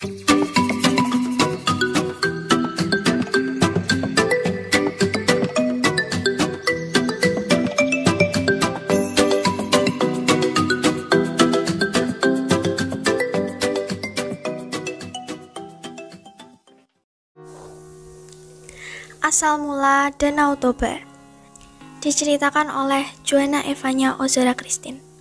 Asal mula Danau Toba, diceritakan oleh Joanna Evanya Ozora Christine.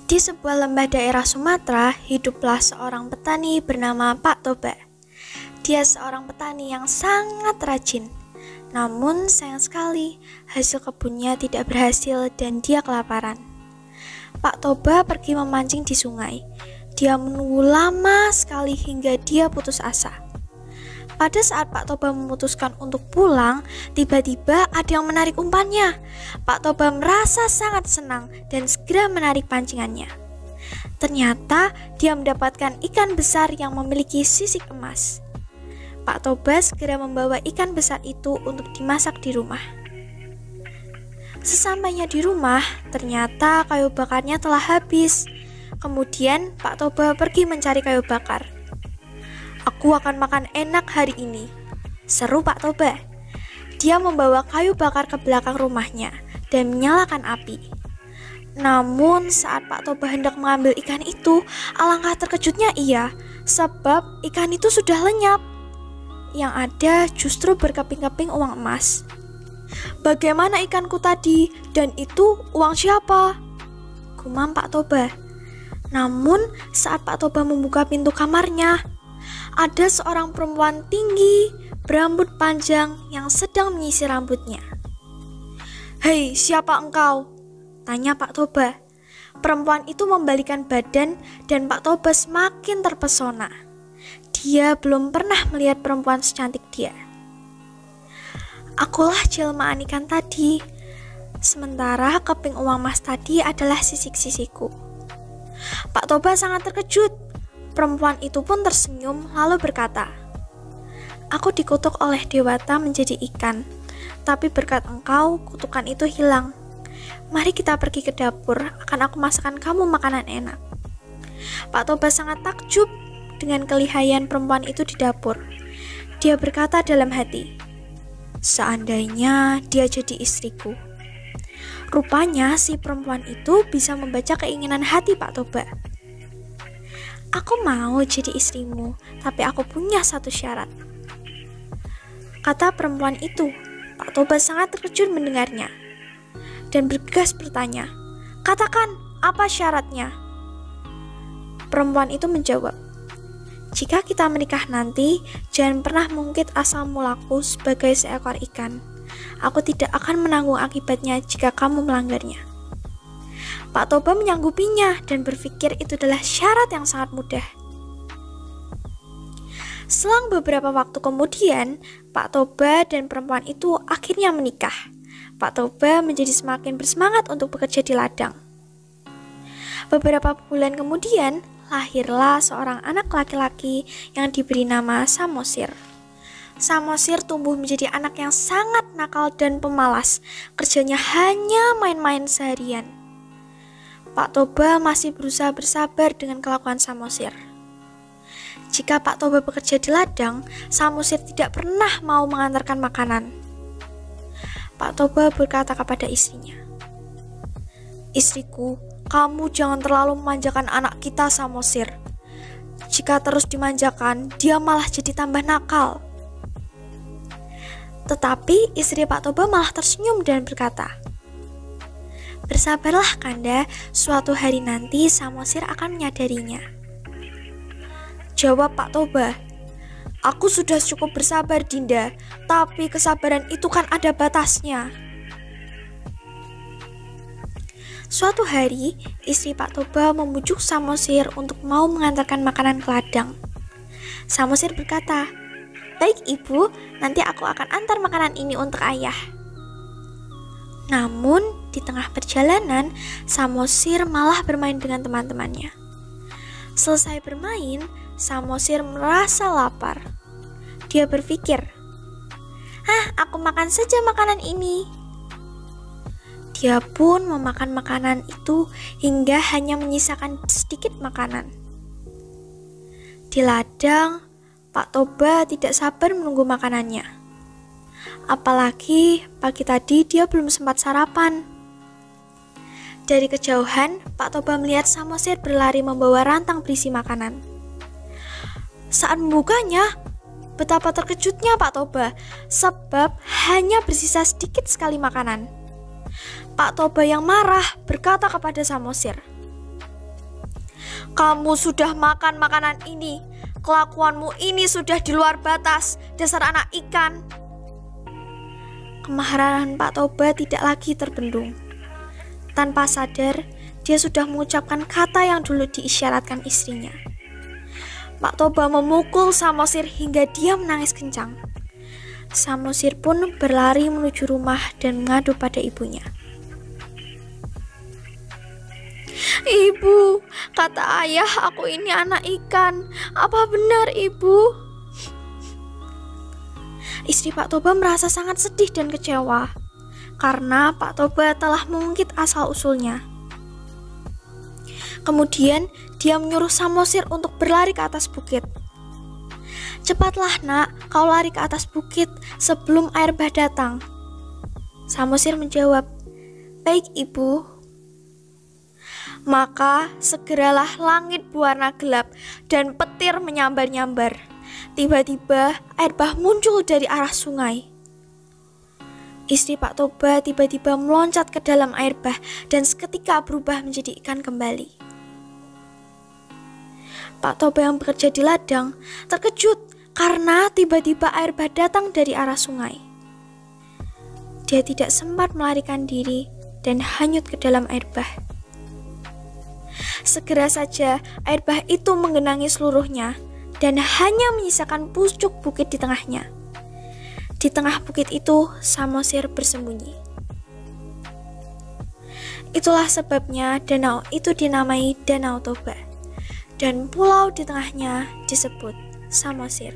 Di sebuah lembah daerah Sumatera, hiduplah seorang petani bernama Pak Toba. Dia seorang petani yang sangat rajin. Namun sayang sekali, hasil kebunnya tidak berhasil dan dia kelaparan. Pak Toba pergi memancing di sungai. Dia menunggu lama sekali hingga dia putus asa. Pada saat Pak Toba memutuskan untuk pulang, tiba-tiba ada yang menarik umpannya. Pak Toba merasa sangat senang dan segera menarik pancingannya. Ternyata dia mendapatkan ikan besar yang memiliki sisik emas. Pak Toba segera membawa ikan besar itu untuk dimasak di rumah. Sesampainya di rumah, ternyata kayu bakarnya telah habis. Kemudian Pak Toba pergi mencari kayu bakar. "Aku akan makan enak hari ini," seru Pak Toba. Dia membawa kayu bakar ke belakang rumahnya dan menyalakan api. Namun saat Pak Toba hendak mengambil ikan itu, alangkah terkejutnya ia, sebab ikan itu sudah lenyap. Yang ada justru berkeping-keping uang emas. "Bagaimana ikanku tadi? Dan itu uang siapa?" gumam Pak Toba. Namun saat Pak Toba membuka pintu kamarnya, ada seorang perempuan tinggi, berambut panjang yang sedang menyisir rambutnya. "Hei, siapa engkau?" tanya Pak Toba. Perempuan itu membalikan badan dan Pak Toba semakin terpesona. Dia belum pernah melihat perempuan secantik dia. "Akulah jelmaan ikan tadi. Sementara keping uang emas tadi adalah sisik-sisikku." Pak Toba sangat terkejut. Perempuan itu pun tersenyum lalu berkata, "Aku dikutuk oleh Dewata menjadi ikan, tapi berkat engkau kutukan itu hilang. Mari kita pergi ke dapur, akan aku masakkan kamu makanan enak." Pak Toba sangat takjub dengan kelihayan perempuan itu di dapur. Dia berkata dalam hati, "Seandainya dia jadi istriku." Rupanya si perempuan itu bisa membaca keinginan hati Pak Toba. "Aku mau jadi istrimu, tapi aku punya satu syarat," kata perempuan itu. Pak Toba sangat terkejut mendengarnya dan bergegas bertanya, "Katakan, apa syaratnya?" Perempuan itu menjawab, "Jika kita menikah nanti, jangan pernah mengungkit asal mulaku sebagai seekor ikan. Aku tidak akan menanggung akibatnya jika kamu melanggarnya." Pak Toba menyanggupinya dan berpikir itu adalah syarat yang sangat mudah. Selang beberapa waktu kemudian, Pak Toba dan perempuan itu akhirnya menikah. Pak Toba menjadi semakin bersemangat untuk bekerja di ladang. Beberapa bulan kemudian, lahirlah seorang anak laki-laki yang diberi nama Samosir. Samosir tumbuh menjadi anak yang sangat nakal dan pemalas. Kerjanya hanya main-main seharian. Pak Toba masih berusaha bersabar dengan kelakuan Samosir. Jika Pak Toba bekerja di ladang, Samosir tidak pernah mau mengantarkan makanan. Pak Toba berkata kepada istrinya, "Istriku, kamu jangan terlalu memanjakan anak kita, Samosir. Jika terus dimanjakan, dia malah jadi tambah nakal." Tetapi istri Pak Toba malah tersenyum dan berkata, "Bersabarlah Kanda, suatu hari nanti Samosir akan menyadarinya." Jawab Pak Toba, "Aku sudah cukup bersabar Dinda, tapi kesabaran itu kan ada batasnya." Suatu hari, istri Pak Toba membujuk Samosir untuk mau mengantarkan makanan ke ladang. Samosir berkata, "Baik ibu, nanti aku akan antar makanan ini untuk ayah." Namun, di tengah perjalanan, Samosir malah bermain dengan teman-temannya. Selesai bermain, Samosir merasa lapar. Dia berpikir, "Aku makan saja makanan ini." Dia pun memakan makanan itu hingga hanya menyisakan sedikit makanan. Di ladang, Pak Toba tidak sabar menunggu makanannya. Apalagi pagi tadi dia belum sempat sarapan. Dari kejauhan, Pak Toba melihat Samosir berlari membawa rantang berisi makanan. Saat membukanya, betapa terkejutnya Pak Toba, sebab hanya bersisa sedikit sekali makanan. Pak Toba yang marah berkata kepada Samosir, "Kamu sudah makan makanan ini. Kelakuanmu ini sudah di luar batas, dasar anak ikan." Kemarahan Pak Toba tidak lagi terbendung. Tanpa sadar, dia sudah mengucapkan kata yang dulu diisyaratkan istrinya. Pak Toba memukul Samosir hingga dia menangis kencang. Samosir pun berlari menuju rumah dan mengadu pada ibunya. "Ibu, kata ayah aku ini anak ikan. Apa benar, Ibu?" Istri Pak Toba merasa sangat sedih dan kecewa karena Pak Toba telah mengungkit asal-usulnya. Kemudian dia menyuruh Samosir untuk berlari ke atas bukit. "Cepatlah nak, kau lari ke atas bukit sebelum air bah datang." Samosir menjawab, "Baik, Ibu." Maka segeralah langit berwarna gelap dan petir menyambar-nyambar. Tiba-tiba air bah muncul dari arah sungai. Istri Pak Toba tiba-tiba meloncat ke dalam air bah dan seketika berubah menjadi ikan kembali. Pak Toba yang bekerja di ladang terkejut karena tiba-tiba air bah datang dari arah sungai. Dia tidak sempat melarikan diri dan hanyut ke dalam air bah. Segera saja air bah itu menggenangi seluruhnya dan hanya menyisakan pucuk bukit di tengahnya. Di tengah bukit itu Samosir bersembunyi. Itulah sebabnya danau itu dinamai Danau Toba dan pulau di tengahnya disebut Samosir.